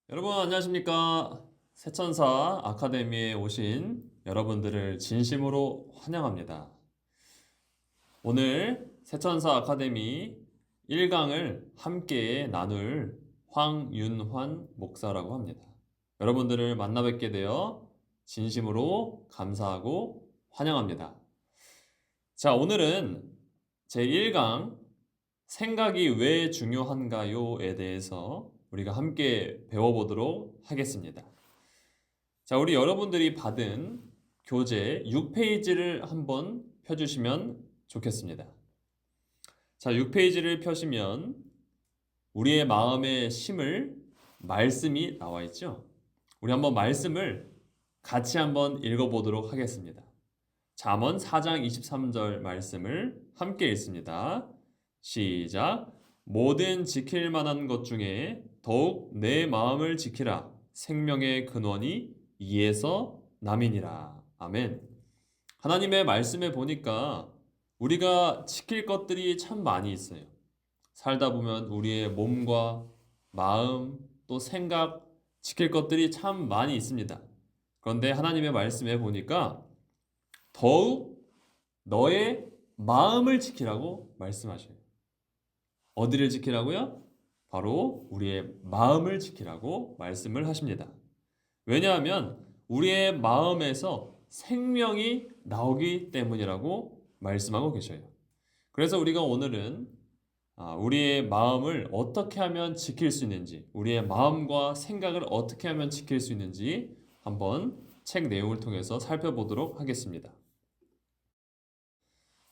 여러분 안녕하십니까? 새천사 아카데미에 오신 여러분들을 진심으로 환영합니다. 오늘 새천사 아카데미 1강을 함께 나눌 황윤환 목사라고 합니다. 여러분들을 만나 뵙게 되어 진심으로 감사하고 환영합니다. 자, 오늘은 제1강 생각이 왜 중요한가요에 대해서 우리가 함께 배워보도록 하겠습니다. 자, 우리 여러분들이 받은 교재 6페이지를 한번 펴주시면 좋겠습니다. 자, 6페이지를 펴시면 우리의 마음에 심을 말씀이 나와 있죠. 우리 한번 말씀을 같이 한번 읽어보도록 하겠습니다. 잠언 4장 23절 말씀을 함께 읽습니다. 시작. 모든 지킬 만한 것 중에 더욱 내 마음을 지키라. 생명의 근원이 이에서 남이니라. 아멘. 하나님의 말씀에 보니까 우리가 지킬 것들이 참 많이 있어요. 살다 보면 우리의 몸과 마음 또 생각 지킬 것들이 참 많이 있습니다. 그런데 하나님의 말씀에 보니까 더욱 너의 마음을 지키라고 말씀하셔요. 어디를 지키라고요? 바로 우리의 마음을 지키라고 말씀을 하십니다. 왜냐하면 우리의 마음에서 생명이 나오기 때문이라고 말씀하고 계셔요. 그래서 우리가 오늘은 우리의 마음을 어떻게 하면 지킬 수 있는지, 우리의 마음과 생각을 어떻게 하면 지킬 수 있는지 한번 책 내용을 통해서 살펴보도록 하겠습니다.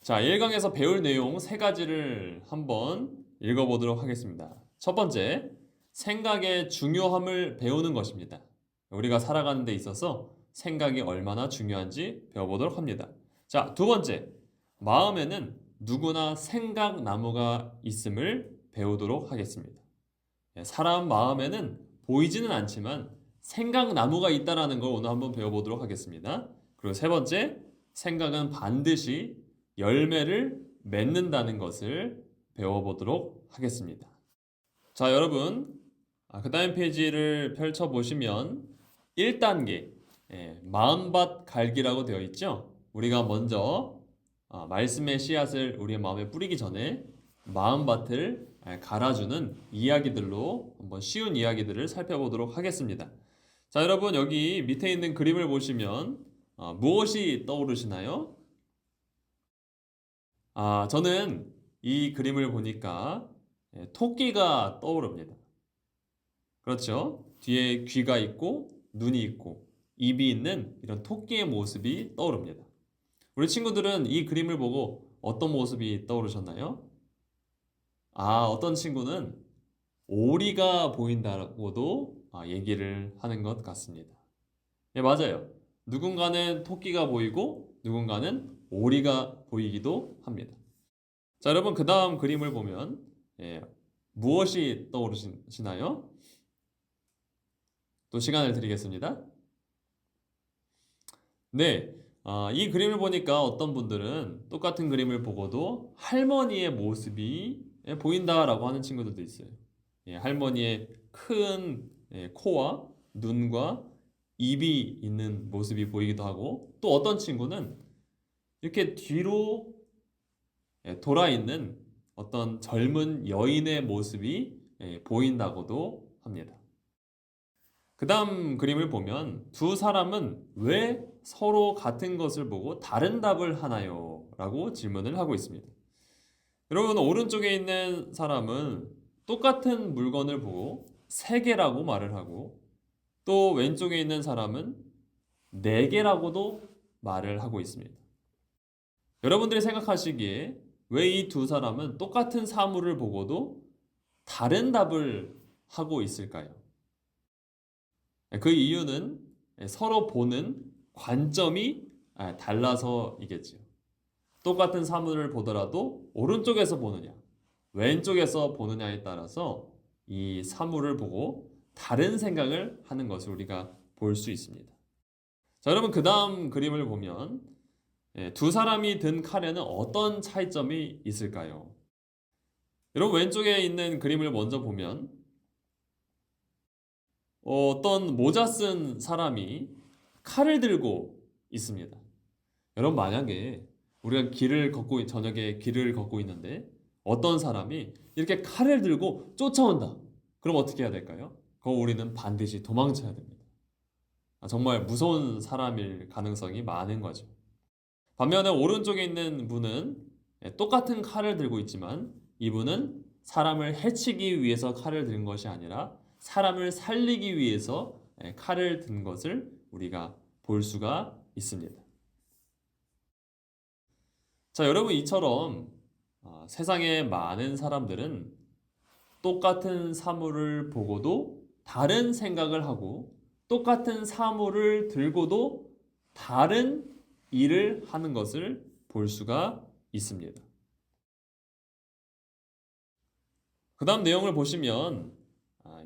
자, 1강에서 배울 내용 3가지를 한번 읽어보도록 하겠습니다. 첫 번째, 생각의 중요함을 배우는 것입니다. 우리가 살아가는 데 있어서 생각이 얼마나 중요한지 배워보도록 합니다. 자, 두 번째, 마음에는 누구나 생각나무가 있음을 배우도록 하겠습니다. 사람 마음에는 보이지는 않지만 생각나무가 있다는 걸 오늘 한번 배워보도록 하겠습니다. 그리고 세 번째, 생각은 반드시 열매를 맺는다는 것을 배워보도록 하겠습니다. 자, 여러분, 그 다음 페이지를 펼쳐보시면 1단계, 마음밭 갈기라고 되어 있죠? 우리가 먼저 말씀의 씨앗을 우리의 마음에 뿌리기 전에 마음밭을 갈아주는 이야기들로 한번 쉬운 이야기들을 살펴보도록 하겠습니다. 자, 여러분, 여기 밑에 있는 그림을 보시면 무엇이 떠오르시나요? 저는 이 그림을 보니까 토끼가 떠오릅니다. 그렇죠? 뒤에 귀가 있고 눈이 있고 입이 있는 이런 토끼의 모습이 떠오릅니다. 우리 친구들은 이 그림을 보고 어떤 모습이 떠오르셨나요? 어떤 친구는 오리가 보인다고도 얘기를 하는 것 같습니다. 네, 맞아요. 누군가는 토끼가 보이고 누군가는 오리가 보이기도 합니다. 자, 여러분, 그 다음 그림을 보면 무엇이 떠오르시나요? 또 시간을 드리겠습니다. 네, 이 그림을 보니까 어떤 분들은 똑같은 그림을 보고도 할머니의 모습이 보인다라고 하는 친구들도 있어요. 할머니의 큰 코와 눈과 입이 있는 모습이 보이기도 하고, 또 어떤 친구는 이렇게 뒤로 돌아 있는 어떤 젊은 여인의 모습이 보인다고도 합니다. 그 다음 그림을 보면 두 사람은 왜 서로 같은 것을 보고 다른 답을 하나요? 라고 질문을 하고 있습니다. 여러분, 오른쪽에 있는 사람은 똑같은 물건을 보고 세 개라고 말을 하고, 또 왼쪽에 있는 사람은 네 개라고도 말을 하고 있습니다. 여러분들이 생각하시기에 왜 이 두 사람은 똑같은 사물을 보고도 다른 답을 하고 있을까요? 그 이유는 서로 보는 관점이 달라서이겠죠. 똑같은 사물을 보더라도 오른쪽에서 보느냐, 왼쪽에서 보느냐에 따라서 이 사물을 보고 다른 생각을 하는 것을 우리가 볼 수 있습니다. 자, 여러분, 그 다음 그림을 보면 두 사람이 든 칼에는 어떤 차이점이 있을까요? 여러분, 왼쪽에 있는 그림을 먼저 보면 어떤 모자 쓴 사람이 칼을 들고 있습니다. 여러분 만약에 우리가 저녁에 길을 걷고 있는데 어떤 사람이 이렇게 칼을 들고 쫓아온다. 그럼 어떻게 해야 될까요? 그럼 우리는 반드시 도망쳐야 됩니다. 정말 무서운 사람일 가능성이 많은 거죠. 반면에 오른쪽에 있는 분은 똑같은 칼을 들고 있지만 이분은 사람을 해치기 위해서 칼을 든 것이 아니라 사람을 살리기 위해서 칼을 든 것을 우리가 볼 수가 있습니다. 자, 여러분 이처럼 세상의 많은 사람들은 똑같은 사물을 보고도 다른 생각을 하고 똑같은 사물을 들고도 다른 일을 하는 것을 볼 수가 있습니다. 그 다음 내용을 보시면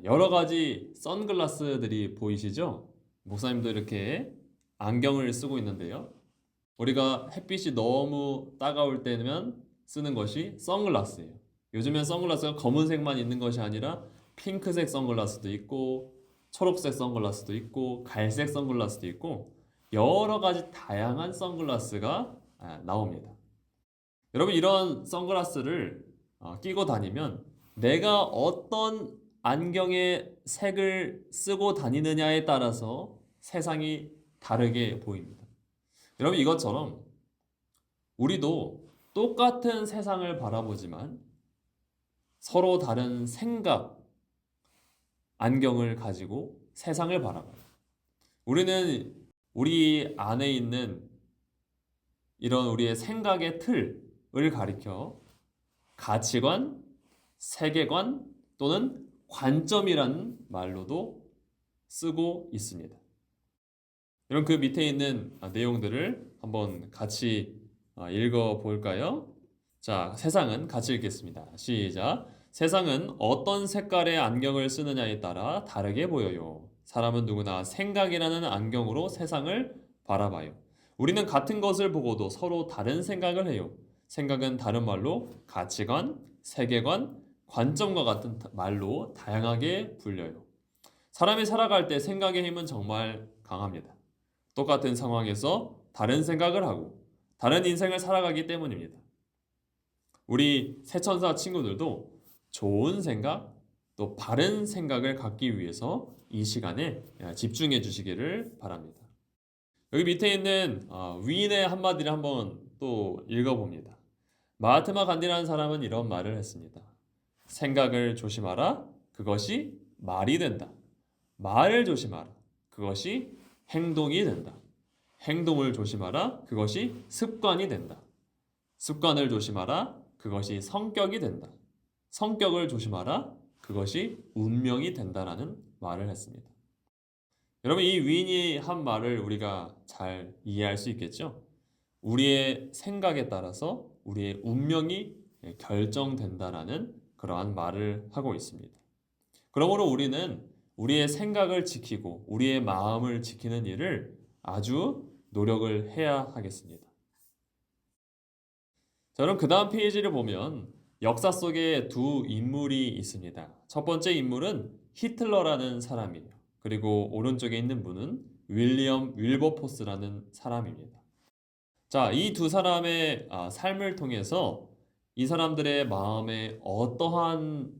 여러 가지 선글라스들이 보이시죠? 목사님도 이렇게 안경을 쓰고 있는데요. 우리가 햇빛이 너무 따가울 때면 쓰는 것이 선글라스예요. 요즘엔 선글라스가 검은색만 있는 것이 아니라 핑크색 선글라스도 있고 초록색 선글라스도 있고 갈색 선글라스도 있고 여러 가지 다양한 선글라스가 나옵니다. 여러분 이런 선글라스를 끼고 다니면 내가 어떤 안경의 색을 쓰고 다니느냐에 따라서 세상이 다르게 보입니다. 여러분 이것처럼 우리도 똑같은 세상을 바라보지만 서로 다른 생각, 안경을 가지고 세상을 바라봐요. 우리는 우리 안에 있는 이런 우리의 생각의 틀을 가리켜 가치관, 세계관 또는 관점이라는 말로도 쓰고 있습니다. 여러분 그 밑에 있는 내용들을 한번 같이 읽어 볼까요? 자, 세상은 같이 읽겠습니다. 시작. 세상은 어떤 색깔의 안경을 쓰느냐에 따라 다르게 보여요. 사람은 누구나 생각이라는 안경으로 세상을 바라봐요. 우리는 같은 것을 보고도 서로 다른 생각을 해요. 생각은 다른 말로 가치관, 세계관, 관점과 같은 말로 다양하게 불려요. 사람이 살아갈 때 생각의 힘은 정말 강합니다. 똑같은 상황에서 다른 생각을 하고 다른 인생을 살아가기 때문입니다. 우리 새천사 친구들도 좋은 생각, 또 바른 생각을 갖기 위해서 이 시간에 집중해 주시기를 바랍니다. 여기 밑에 있는 위인의 한마디를 한번 또 읽어봅니다. 마하트마 간디라는 사람은 이런 말을 했습니다. 생각을 조심하라. 그것이 말이 된다. 말을 조심하라. 그것이 행동이 된다. 행동을 조심하라. 그것이 습관이 된다. 습관을 조심하라. 그것이 성격이 된다. 성격을 조심하라. 그것이 운명이 된다라는 말을 했습니다. 여러분 이 위인이 한 말을 우리가 잘 이해할 수 있겠죠? 우리의 생각에 따라서 우리의 운명이 결정된다라는 그러한 말을 하고 있습니다. 그러므로 우리는 우리의 생각을 지키고 우리의 마음을 지키는 일을 아주 노력을 해야 하겠습니다. 자, 그럼 그 다음 페이지를 보면 역사 속에 두 인물이 있습니다. 첫 번째 인물은 히틀러라는 사람이에요. 그리고 오른쪽에 있는 분은 윌리엄 윌버포스라는 사람입니다. 자, 이 두 사람의 삶을 통해서 이 사람들의 마음에 어떠한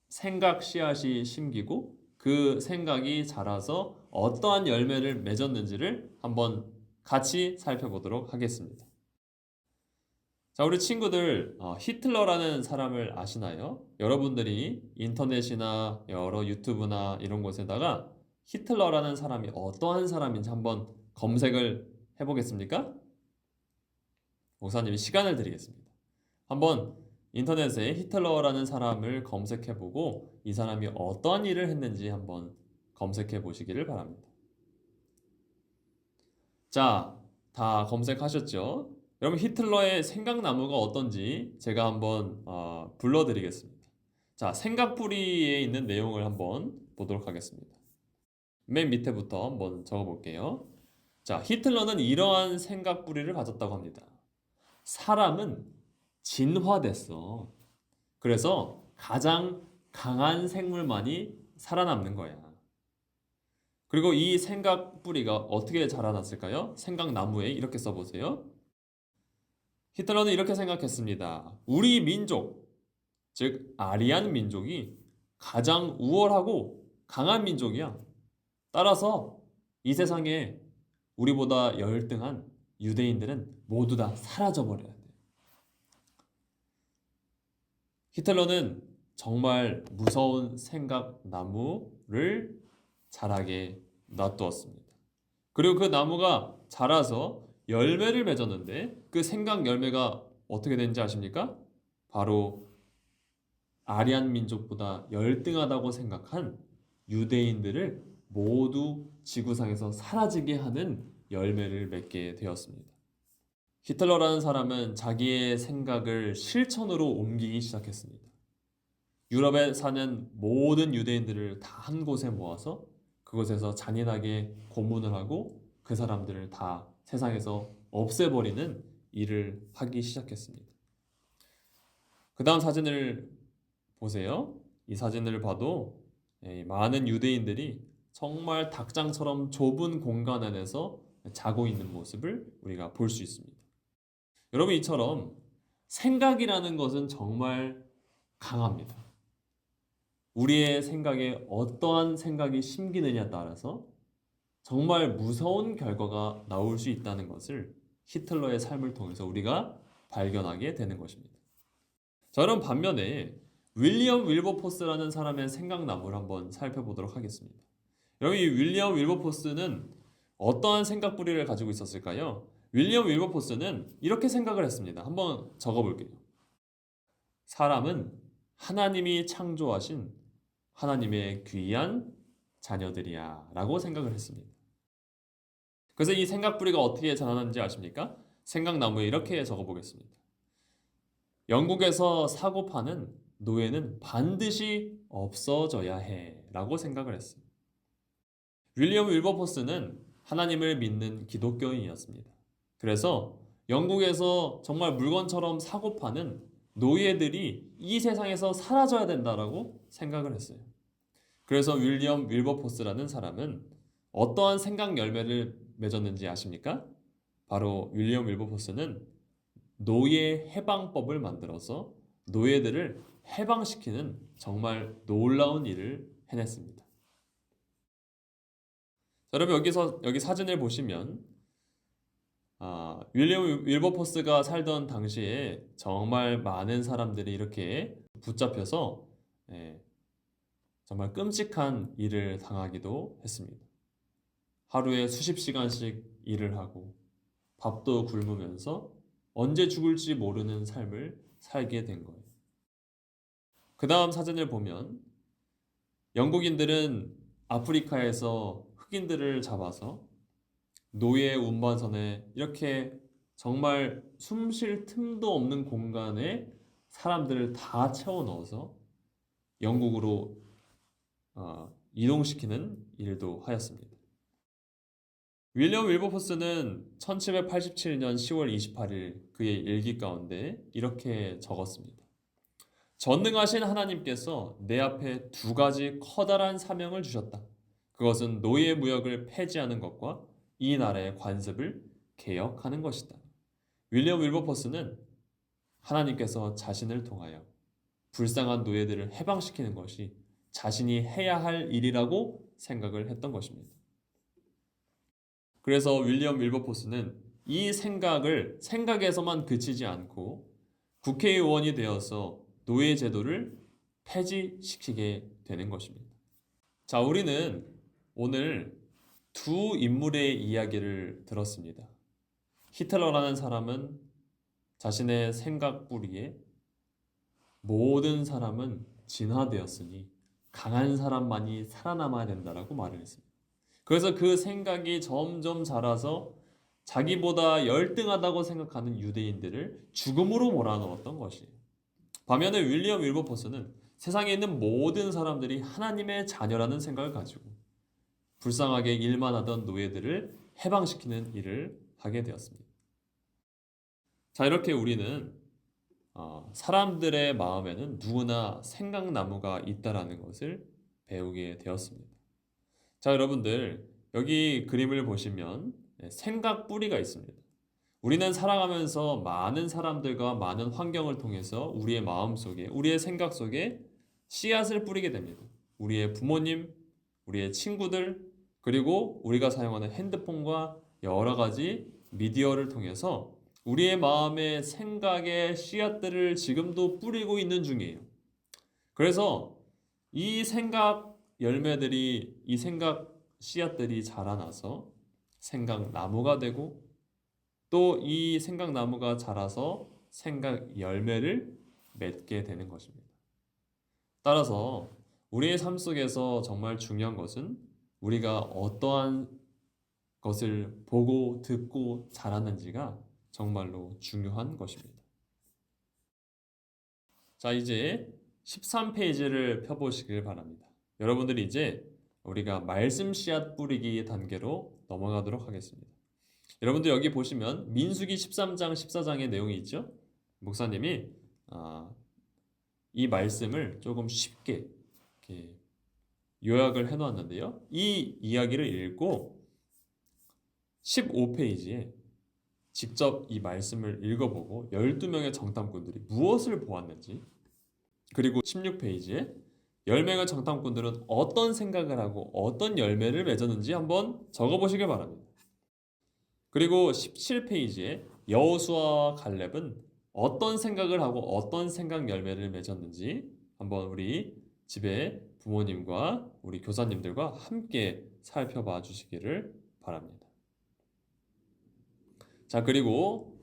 생각 씨앗이 심기고 그 생각이 자라서 어떠한 열매를 맺었는지를 한번 같이 살펴보도록 하겠습니다. 자, 우리 친구들 히틀러라는 사람을 아시나요? 여러분들이 인터넷이나 여러 유튜브나 이런 곳에다가 히틀러라는 사람이 어떠한 사람인지 한번 검색을 해보겠습니까? 목사님이 시간을 드리겠습니다. 한번 인터넷에 히틀러라는 사람을 검색해보고 이 사람이 어떠한 일을 했는지 한번 검색해 보시기를 바랍니다. 자, 다 검색하셨죠? 여러분 히틀러의 생각나무가 어떤지 제가 한번 불러드리겠습니다. 자, 생각풀이에 있는 내용을 한번 보도록 하겠습니다. 맨 밑에부터 한번 적어볼게요. 자, 히틀러는 이러한 생각풀이를 가졌다고 합니다. 사람은 진화됐어. 그래서 가장 강한 생물만이 살아남는 거야. 그리고 이 생각 뿌리가 어떻게 자라났을까요? 생각나무에 이렇게 써보세요. 히틀러는 이렇게 생각했습니다. 우리 민족, 즉 아리안 민족이 가장 우월하고 강한 민족이야. 따라서 이 세상에 우리보다 열등한 유대인들은 모두 다 사라져 버려야 돼. 히틀러는 정말 무서운 생각나무를 자라게 놔두었습니다. 그리고 그 나무가 자라서 열매를 맺었는데 그 생각 열매가 어떻게 되는지 아십니까? 바로 아리안 민족보다 열등하다고 생각한 유대인들을 모두 지구상에서 사라지게 하는 열매를 맺게 되었습니다. 히틀러라는 사람은 자기의 생각을 실천으로 옮기기 시작했습니다. 유럽에 사는 모든 유대인들을 다 한 곳에 모아서 그곳에서 잔인하게 고문을 하고 그 사람들을 다 세상에서 없애버리는 일을 하기 시작했습니다. 그 다음 사진을 보세요. 이 사진을 봐도 많은 유대인들이 정말 닭장처럼 좁은 공간 안에서 자고 있는 모습을 우리가 볼 수 있습니다. 여러분, 이처럼 생각이라는 것은 정말 강합니다. 우리의 생각에 어떠한 생각이 심기느냐에 따라서 정말 무서운 결과가 나올 수 있다는 것을 히틀러의 삶을 통해서 우리가 발견하게 되는 것입니다. 자, 그럼 반면에 윌리엄 윌버포스라는 사람의 생각나무를 한번 살펴보도록 하겠습니다. 여러분, 이 윌리엄 윌버포스는 어떠한 생각 뿌리를 가지고 있었을까요? 윌리엄 윌버포스는 이렇게 생각을 했습니다. 한번 적어볼게요. 사람은 하나님이 창조하신 하나님의 귀한 자녀들이야 라고 생각을 했습니다. 그래서 이 생각 뿌리가 어떻게 자라는지 아십니까? 생각나무에 이렇게 적어보겠습니다. 영국에서 사고 파는 노예는 반드시 없어져야 해 라고 생각을 했어요. 윌리엄 윌버포스는 하나님을 믿는 기독교인이었습니다. 그래서 영국에서 정말 물건처럼 사고 파는 노예들이 이 세상에서 사라져야 된다라고 생각을 했어요. 그래서 윌리엄 윌버포스라는 사람은 어떠한 생각 열매를 맺었는지 아십니까? 바로 윌리엄 윌버포스는 노예 해방법을 만들어서 노예들을 해방시키는 정말 놀라운 일을 해냈습니다. 자, 여러분, 여기 사진을 보시면 윌리엄 윌버포스가 살던 당시에 정말 많은 사람들이 이렇게 붙잡혀서 정말 끔찍한 일을 당하기도 했습니다. 하루에 수십 시간씩 일을 하고 밥도 굶으면서 언제 죽을지 모르는 삶을 살게 된 거예요. 그 다음 사진을 보면 영국인들은 아프리카에서 흑인들을 잡아서 노예 운반선에 이렇게 정말 숨 쉴 틈도 없는 공간에 사람들을 다 채워 넣어서 영국으로 이동시키는 일도 하였습니다. 윌리엄 윌버포스는 1787년 10월 28일 그의 일기 가운데 이렇게 적었습니다. 전능하신 하나님께서 내 앞에 두 가지 커다란 사명을 주셨다. 그것은 노예 무역을 폐지하는 것과 이 나라의 관습을 개혁하는 것이다. 윌리엄 윌버포스는 하나님께서 자신을 통하여 불쌍한 노예들을 해방시키는 것이 자신이 해야 할 일이라고 생각을 했던 것입니다. 그래서 윌리엄 윌버포스는 이 생각에서만 그치지 않고 국회의원이 되어서 노예 제도를 폐지시키게 되는 것입니다. 자, 우리는 오늘 두 인물의 이야기를 들었습니다. 히틀러라는 사람은 자신의 생각 뿌리에 모든 사람은 진화되었으니 강한 사람만이 살아남아야 된다라고 말을 했습니다. 그래서 그 생각이 점점 자라서 자기보다 열등하다고 생각하는 유대인들을 죽음으로 몰아넣었던 것이에요. 반면에 윌리엄 윌버포스는 세상에 있는 모든 사람들이 하나님의 자녀라는 생각을 가지고 불쌍하게 일만 하던 노예들을 해방시키는 일을 하게 되었습니다. 자, 이렇게 우리는 사람들의 마음에는 누구나 생각나무가 있다라는 것을 배우게 되었습니다. 자, 여러분들 여기 그림을 보시면 생각 뿌리가 있습니다. 우리는 살아가면서 많은 사람들과 많은 환경을 통해서 우리의 마음 속에, 우리의 생각 속에 씨앗을 뿌리게 됩니다. 우리의 부모님, 우리의 친구들, 그리고 우리가 사용하는 핸드폰과 여러 가지 미디어를 통해서 우리의 마음의 생각의 씨앗들을 지금도 뿌리고 있는 중이에요. 그래서 이 생각 열매들이, 이 생각 씨앗들이 자라나서 생각나무가 되고 또 이 생각나무가 자라서 생각 열매를 맺게 되는 것입니다. 따라서 우리의 삶 속에서 정말 중요한 것은 우리가 어떠한 것을 보고 듣고 자랐는지가 정말로 중요한 것입니다. 자, 이제 13페이지를 펴보시길 바랍니다. 여러분들이 이제 우리가 말씀 씨앗 뿌리기 단계로 넘어가도록 하겠습니다. 여러분들 여기 보시면 민수기 13장, 14장의 내용이 있죠? 목사님이 이 말씀을 조금 쉽게 이렇게 요약을 해놓았는데요. 이 이야기를 읽고 15페이지에 직접 이 말씀을 읽어보고 12명의 정탐꾼들이 무엇을 보았는지, 그리고 16페이지에 10명의 정탐꾼들은 어떤 생각을 하고 어떤 열매를 맺었는지 한번 적어보시길 바랍니다. 그리고 17페이지에 여호수아와 갈렙은 어떤 생각을 하고 어떤 생각 열매를 맺었는지 한번 우리 집에 부모님과 우리 교사님들과 함께 살펴봐 주시기를 바랍니다. 자, 그리고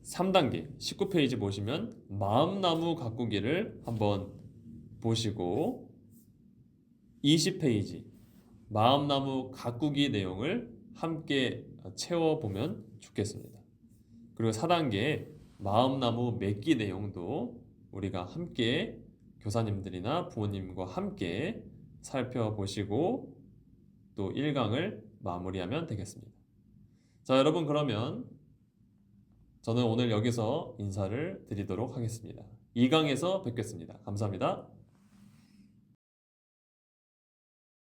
3단계 19페이지 보시면 마음나무 가꾸기를 한번 보시고 20페이지 마음나무 가꾸기 내용을 함께 채워보면 좋겠습니다. 그리고 4단계 마음나무 맺기 내용도 우리가 함께 교사님들이나 부모님과 함께 살펴보시고 또 1강을 마무리하면 되겠습니다. 자, 여러분, 그러면 저는 오늘 여기서 인사를 드리도록 하겠습니다. 2강에서 뵙겠습니다. 감사합니다.